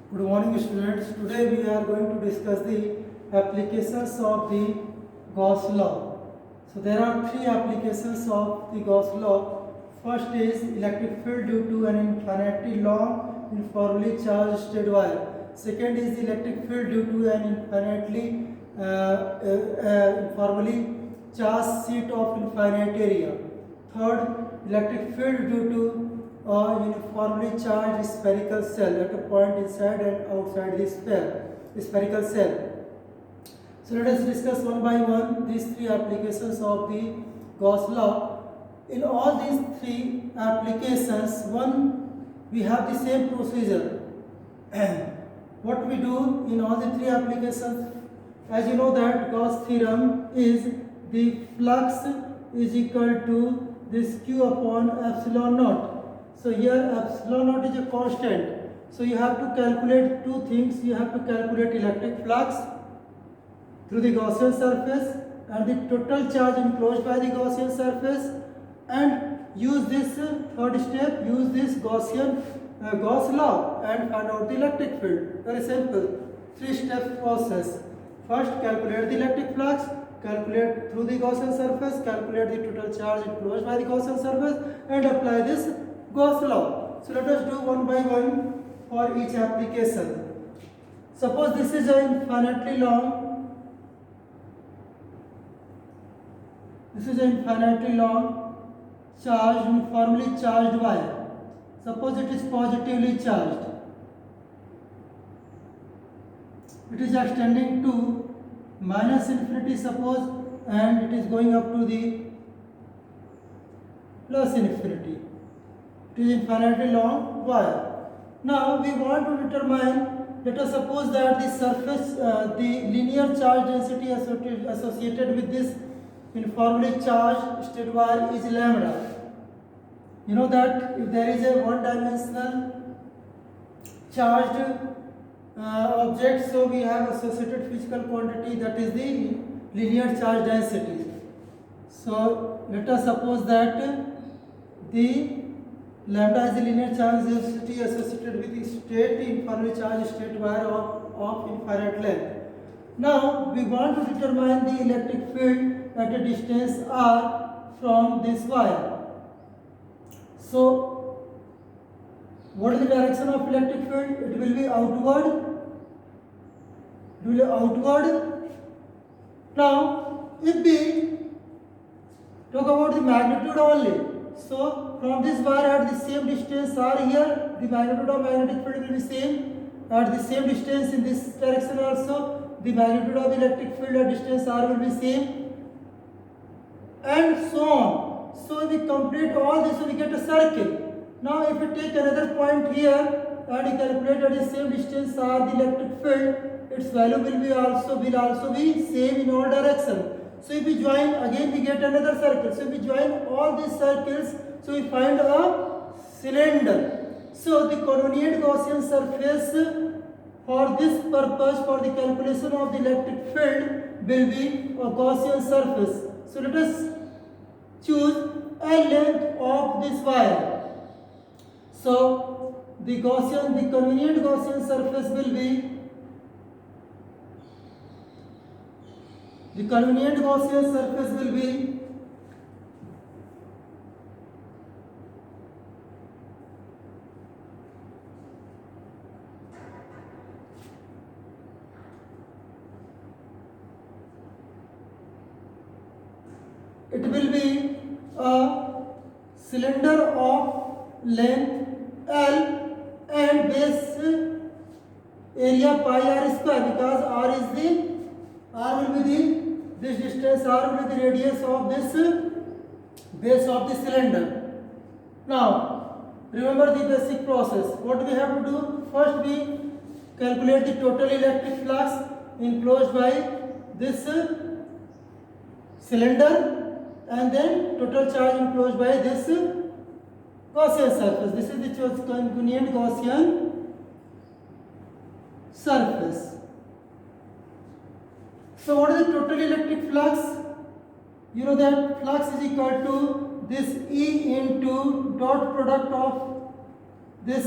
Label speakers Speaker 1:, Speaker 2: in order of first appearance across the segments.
Speaker 1: Good morning students. Today we are going to discuss the applications of the Gauss law. So there are three applications of the Gauss law. First is electric field due to an infinitely long uniformly charged straight wire. Second is electric field due to an infinitely uniformly charged sheet of infinite area. Third, electric field due to a uniformly charged spherical cell at a point inside and outside the spherical cell. So let us discuss one by one these three applications of the Gauss law. In all these three applications, we have the same procedure. What we do in all the three applications, as you know that Gauss theorem is the flux is equal to this q upon epsilon naught. So here epsilon naught is a constant. So you have to calculate two things. You have to calculate electric flux through the Gaussian surface and the total charge enclosed by the Gaussian surface, and use this third step, use this Gauss law and find out the electric field. Very simple, three-step process. First, calculate the electric flux, calculate through the Gaussian surface, calculate the total charge enclosed by the Gaussian surface, and apply this Gauss law. So let us do one by one for each application. Suppose this is an infinitely long charged, uniformly charged wire. Suppose it is positively charged. It is extending to minus infinity, suppose, and it is going up to the plus infinity. It is infinitely long wire. Now we want to determine, let us suppose that the surface, the linear charge density associated with this uniformly charged straight wire is lambda. You know that if there is a one-dimensional charged object, so we have associated physical quantity, that is the linear charge density. So let us suppose that the lambda is the linear charge density associated with the straight uniformly charged straight wire of infinite length. Now we want to determine the electric field at a distance r from this wire. So what is the direction of electric field? It will be outward. It will be outward. Now if we talk about the magnitude only, so from this wire at the same distance r here, the magnitude of magnetic field will be same. At the same distance in this direction also, the magnitude of electric field at distance r will be same, and so on. So if we complete all this, we get a circle. Now if we take another point here and we calculate at the same distance r the electric field, its value will also be same in all directions. So if we join, again we get another circle. So if we join all these circles, so we find a cylinder. So the convenient Gaussian surface for this purpose, for the calculation of the electric field, will be a Gaussian surface. So let us choose a length of this wire. So the convenient Gaussian surface will be, a cylinder of length L and base area pi r square, because r will be this distance, r will be the radius of this base of the cylinder. Now remember the basic process. What we have to do? First we calculate the total electric flux enclosed by this cylinder, and then total charge enclosed by this Gaussian surface. This is the convenient Gaussian surface. So what is the total electric flux? You know that flux is equal to this E into dot product of this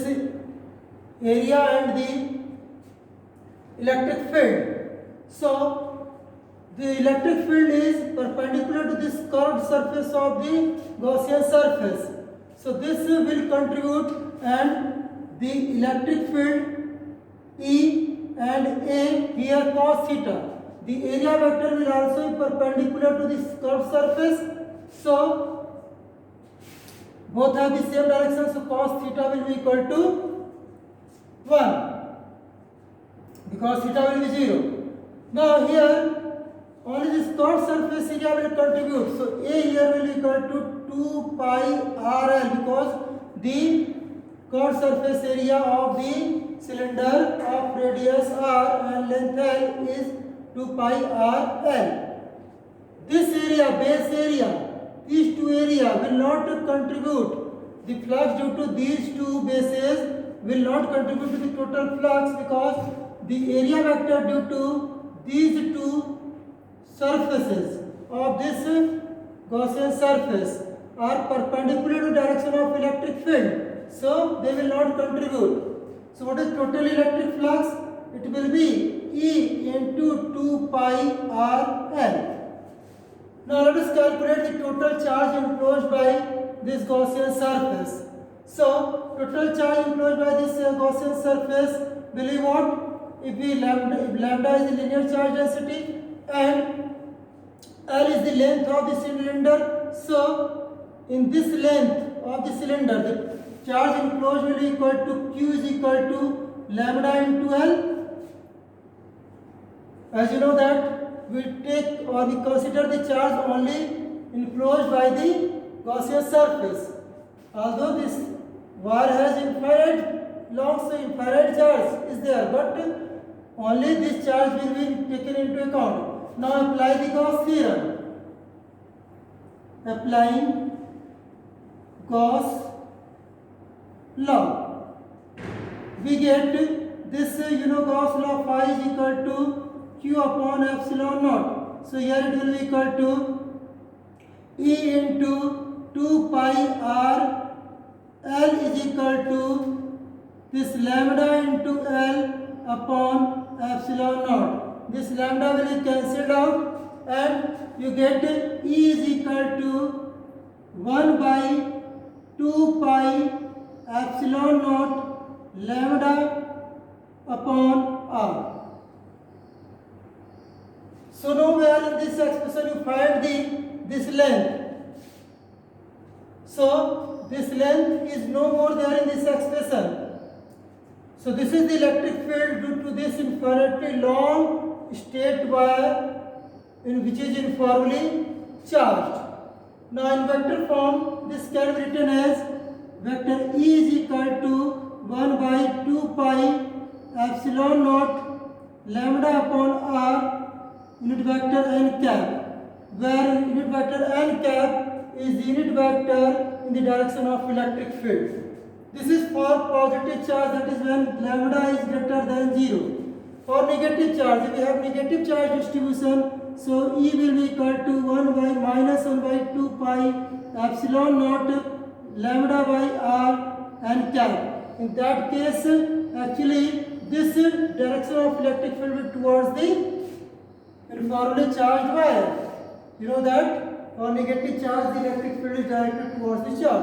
Speaker 1: area and the electric field. So the electric field is perpendicular to this curved surface of the Gaussian surface. So this will contribute, and the electric field E and A here cos theta. The area vector will also be perpendicular to this curved surface. So both have the same direction. So cos theta will be equal to 1 because theta will be 0. Now here only this curved surface area will contribute. So A here will be equal to 2 pi RL because the curved surface area of the cylinder of radius r and length L is 2 pi RL. This area, base area, these two areas will not contribute. The flux due to these two bases will not contribute to the total flux because the area vector due to these two surfaces of this Gaussian surface are perpendicular to direction of electric field. So they will not contribute. So what is total electric flux? It will be E into 2 pi RL. Now let us calculate the total charge enclosed by this Gaussian surface. So total charge enclosed by this Gaussian surface will be what? If lambda is the linear charge density and L is the length of the cylinder. So in this length of the cylinder, the charge enclosed will be equal to Q is equal to lambda into L. As you know that we take or we consider the charge only enclosed by the Gaussian surface. Although this wire has infrared long, so infrared charge is there, but only this charge will be taken into account. Now apply the Gauss theorem. Applying Gauss law, we get this Gauss law phi is equal to Q upon epsilon naught. So here it will be equal to E into 2 pi R L is equal to this lambda into L upon epsilon naught. This lambda will be cancelled out and you get E is equal to 1 by 2 pi epsilon naught lambda upon R. So nowhere in this expression you find this length. So this length is no more there in this expression. So this is the electric field due to this infinitely long straight wire which is uniformly charged. Now in vector form this can be written as vector E is equal to 1 by 2 pi epsilon naught lambda upon R unit vector n cap, where unit vector n cap is the unit vector in the direction of electric field. This is for positive charge, that is when lambda is greater than 0. For negative charge, if we have negative charge distribution, so E will be equal to 1 by minus 1 by 2 pi epsilon naught lambda by R n cap. In that case, actually this direction of electric field will towards the uniformly charged wire. You know that for negative charge the electric field is directed towards the charge.